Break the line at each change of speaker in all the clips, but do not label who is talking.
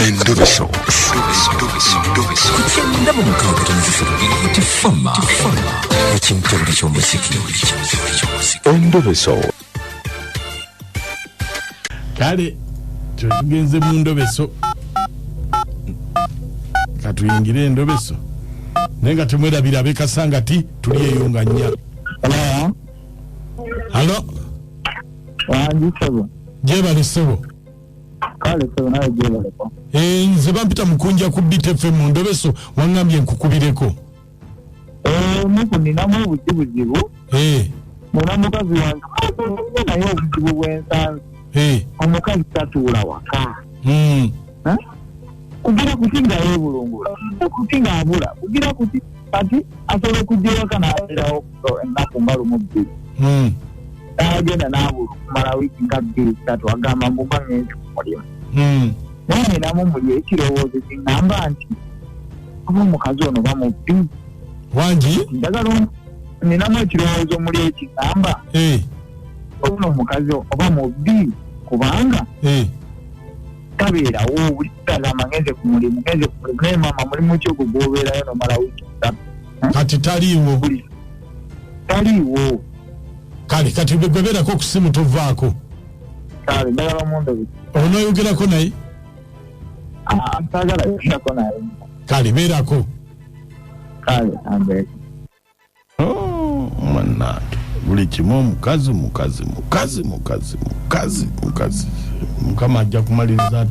Endobeso.
Kugenda mu mukaabutanziso tifama ekintu ky'omuziki.
Endobeso.
Kale tugenze mu Endobeso. Katuyingire Endobeso. Nenga tumwerabira bekasanga ti tuliyeyo nnya. Halo.
Wanji sebo.
Jebale sebo.
Kale sebo nawe jebale ko.
Nze bampita Mukunja ku BTF mu Endobeso wangambye nkukubireko.
Muku ninamu obuzibu. Muna mukazi wange. Naye obuzibu bw'ensanzi. Omukazi tatuula waka. Kugira kutinga ebulungula. Kutinga abula. Kugira kuti kati asobola kujja waka n'abeerawo ennaku nga lumu bbiri. Agenda n'abula okumala wiiki nga bbiri ssatu agamba mbuba ng'ensi ku mulimu. Naye ninamu muli ekirowoozo kingamba nti oba omukazi ono bamubbi.
Wangi?
Njagala ninamu ekirowoozo muli ekigamba ono omukazi oba mubbi kubanga tabeerawo buli kutagamba ngenze ku mulimu naye maama mulimu ki ogwo gw'obeerayo nomala wiiki ssatu.
Kati taliiwo.
Taliiwo.
Kale kati beberako ku simu tovaako.
Kale njagala omuntu
onooyogerako naye?
Saagala yogerako naye.
Kale beerako.
Kale ambeeko.
Mannange buli kimu omukazi Mukama ajja kumaliriza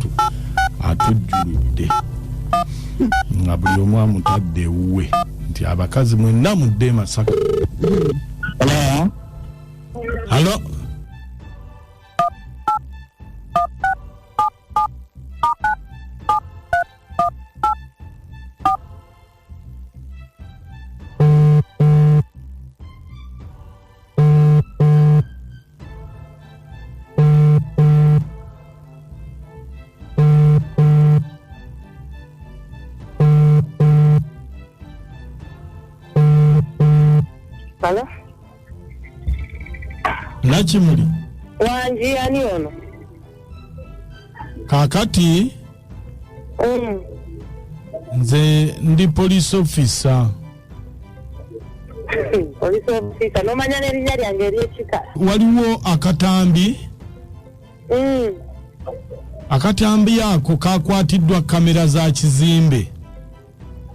atujjuludde nga buli omu amutadde ewuwe nti abakazi mwenna mudde Masaka. Halo.
Halo?
Nakimuli.
Wanji ani ono?
Kakati nze ndi police officer.
Police officer nomanya n'erinnya lyange ery'ekika.
Waliwo akatambi. Akatambi ako kakwatiddwa kamera za kizimbe.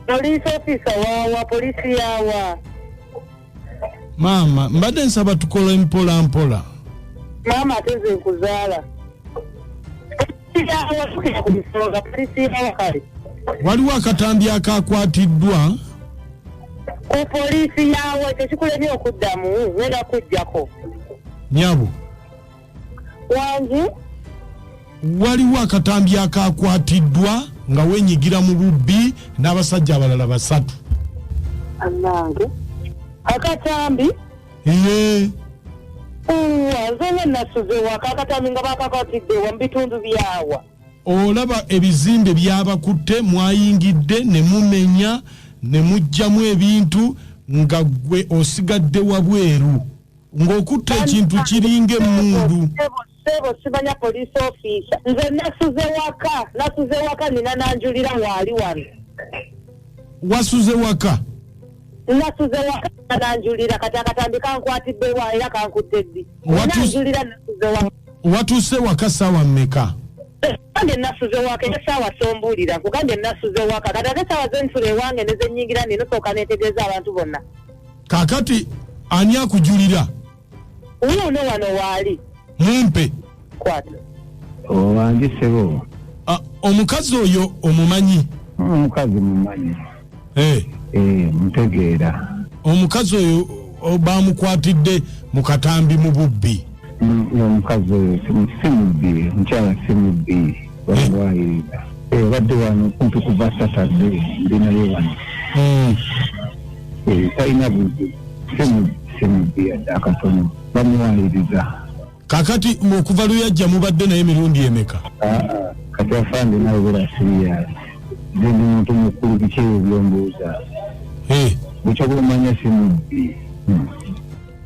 Police officer wawa polisi yawa.
Mama mbadde nsaba tukola mpola.
Mama ateze nkuzaala. Polisi yawa kale.
Waliwo akatambi akakwatiddwa.
Ku polisi yawa tekikulemye okuddamu nega kujjako.
Nyabo.
Wanji?
Waliwo akatambi akakwatiddwa nga wenyigira mu bubbi n'abasajja abalala 3.
Anange. Akatambi? Nze nasuze waka akatambi nga bakakwatidde wa mu bitundu byawa.
Olaba ebizimbe byabakutte mwayingidde ne mumenya ne mujjamu ebintu nga gwe osigadde wabweru ng'okutta ekintu kiringa emmundu.
Sebo simanya police officer. Nze nasuze waka nina nanjulira waali wano.
Wasuze waka?
Nasuze waka nanjulira kati akatambi kankwatidde wa era kankutte ddi. Nanjulira nasuze waka.
Watuuse waka ssaawa mmeka?
Kande nasuze waka essaawa sombuulira kugambye nasuze waka kati ate essaawa z'ensula ewange ne zennyingira nino sooka neetegeeza abantu bonna.
Kaakati ani akujulira?
Wuuno wano waali.
Mumpe.
Kwata.
Wanji sebo.
Omukazi oyo omumanyi?
Omukazi mumanyi. Mutegeera. Omukazi
oyo bamukwatidde mu katambi mu bubbi.
Omukazi oyo simubbi, mukyala simubbi. Bamwayiriza. Badde wano kumpi kuva Saturday ndinayo wano. Talina budde. Simubbi yadde akatono. Bamwayiriza.
Kakati okuva luyajja mubadde naye emirundi emeka?
Kati afande nawe bula siriya. Ndi muntu mukulu biki ebyombuuza. Bukyagumanya simubbi.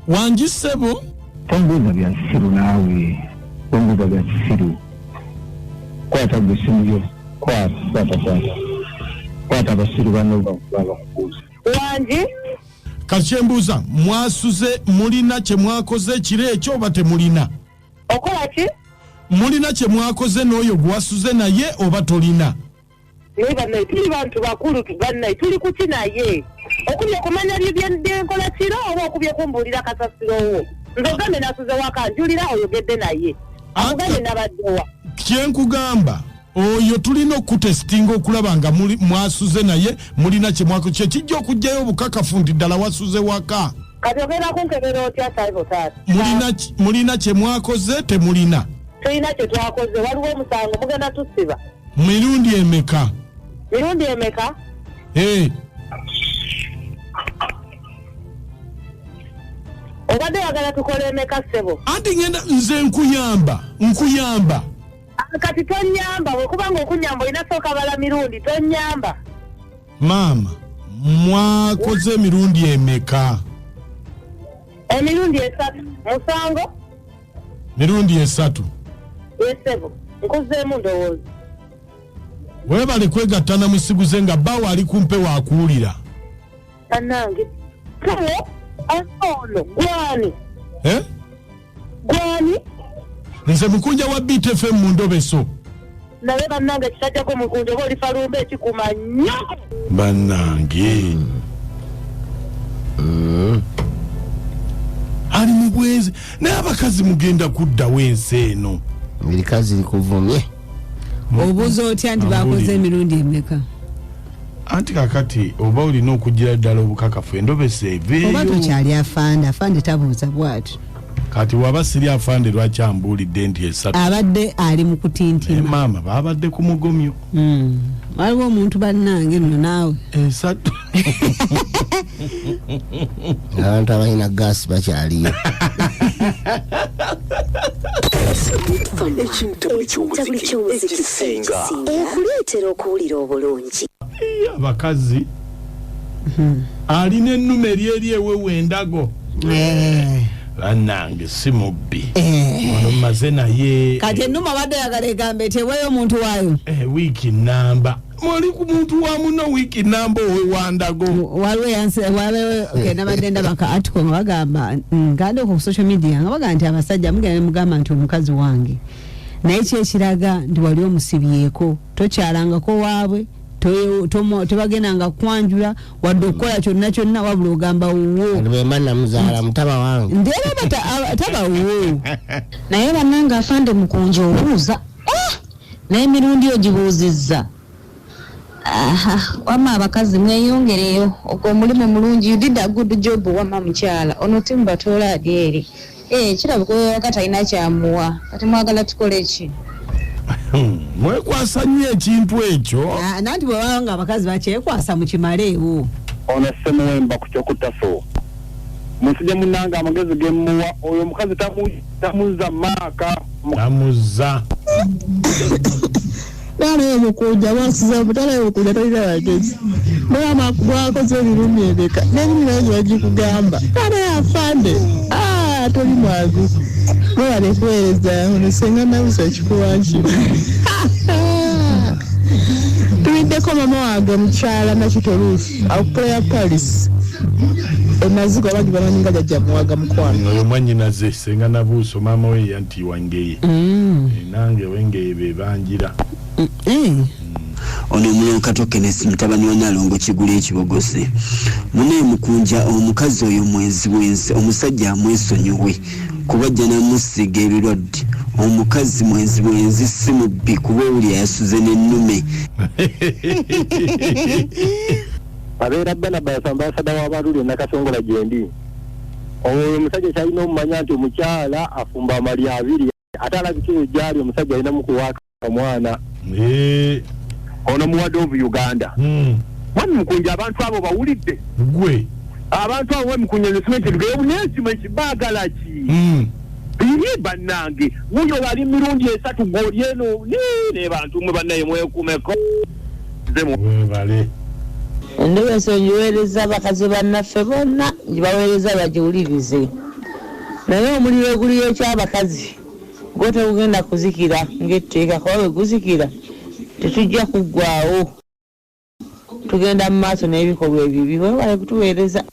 Wanji sebo?
Tombuuza bya siru naawe. Tombuuza bya siru. Kwata gwe simu yo. kwata abasiru bano bakubuuza
wangi
kakyembuuza mwasuze mulina kye mwakoze kiro ekyo oba temulina
okola ki
mulina kye mwakoze n'oyo gwasuze naye oba tolina
naye bannaye tuli bantu bakulu bannaye tuli kuki naye okubye kumanya byenkola kiro oba okubye kumbuulira kasasirowo nze ogambe nasuze wakanjulira oyogedde naye akugambe nabaddewa
kyenkugamba oyo tulina okutesitinga okulaba nga mwasuze naye mulina kye mwakoze kye kijja okugjayo obukakafu nti ddala wasuze waka
kati ogenda kunkebera otya saibo taata
mulina kye mwakoze temulina
tulina kye twakoze waliwo omusango mugenda tusiba
mirundi emeka
obadde yagala tukole emeka ssebo
anti ngenda nze nkuyamba
kati tonyamba bwekubanga okunyamba olina sooka bala mirundi tonyamba
maama mwakoze emirundi emeka
emirundi 3 musango
mirundi 3
yesebo nkuzeemu ndowooza
webale kwegattana musiguze nga bawa ali kumpe wakuwulira
bannange tuwo ono gwani
nze Mukunja wa BTFM mu Ndobeso
naye bannange kitajjako Mukunja oba olifa lumba ekikuma nnyo
bannange ali mu bwenzi naye abakazi mugenda kuddawo ensi eno
ebikazi likuvumye
obuuza otya nti bakoze emirundi emeka
anti kakati oba olina okugira ddala obukakafu Endobeso ebeeyo
oba tokyali afande tabuuza bw'ati
kati waba siri afande lwaki ambuulidde nti 3
abadde ali mu kutintima
maama baabadde ku mugomyo
waliwo omuntu bannange nno naawe
3
abantu abalina gaasi bakyaliyo
ekintu ky'omuziki ekisinga
ekuleetera okuwulira obulungi
abakazi alina ennume eryeri ewewe endago bannange si mubbi ono mmaze naye
kati ennuma badde yagala egambe teweeyo omuntu waayo
wiiki namba mwali ku muntu wa muno wiiki namba owewandago
waliwo nabadde ndaba ka article nga bagamba ngande ku social media nga bagamba nti abasajja mugenda mugamba nti omukazi wange naye kyekiraga nti wali omusibyeko tokyalangako waabwe tebagendanga kwanjula wadde okukola kyonna wabula ogamba wuwo
bemana muzaala mutaba wange
ndeeba taba wuwo
naye bannange afande Mukunja obuuza naye emirundi ogibuuzizza wama abakazi mweyongereyo ogwo omulimu mulungi you did a good job wama mukyala ono timubatoola adyeri kirabika wakati alina kyamuwa kati mwagala tukole ki
mwekwasa nnyo ekintu ekyo
nanti bwe baba nga abakazi bakyekwasa mukimaleewo
ono semuwemba ku kyokutaso musujja munnange amagezi gemuwa oyo omukazi tamuzza maaka
tamuzza
naye Mukunja bwasiza mutala Mukunja talina bagezi bwakoze ebirundi emeka n'ebiri nange bagikugamba naye afande toli mwagu mwebale kuweereza ono senga nabusa ekikuwa kino tuliddeko mama wange mukyala nakitoluusi akukola Paris Maziga abandi bamanyi jajja muwaga mukwano
oyo mwannyinaze senga nabuuso maama we yanti wangeye nange wengeye bebanjira
ono omulonka tokenesi mutabani wa Nalongo Kigula ekibogose mune Mukunja omukazi oyo mwezi wensi omusajja amwesonyiwe kubajja namusiga ebirwadde omukazi mwezi wensi si mubbi kuba oli yasuze n'ennume
abeera Barnabas ambasada w'abaluli nakasongola gyendi oyo omusajja kyalina omumanya nti omukyala afumba amali 2 ate alabikira gyali omusajja alina mukuwaaka omwana ono muwadde of Uganda mwami Mukunja abantu abo bawulidde
gwe
abantu abo Mukunja nesimenti geebunesimu ekibaagala ki biri bannange wuyo bali mirundi 3 goli eno ne bantu mwe bannaye mwekumeko
bale
Endobeso njiweereza abakazi bannaffe bonna njibaweereza bagiwulirize naye omuliro guliyo ekyabakazi gwe tegugenda kuzikira ng'etteeka kuba bwe guzikira
tetujja kuggwaawo tugenda mu maaso n'ebikolwa ebibi wewale kutuweereza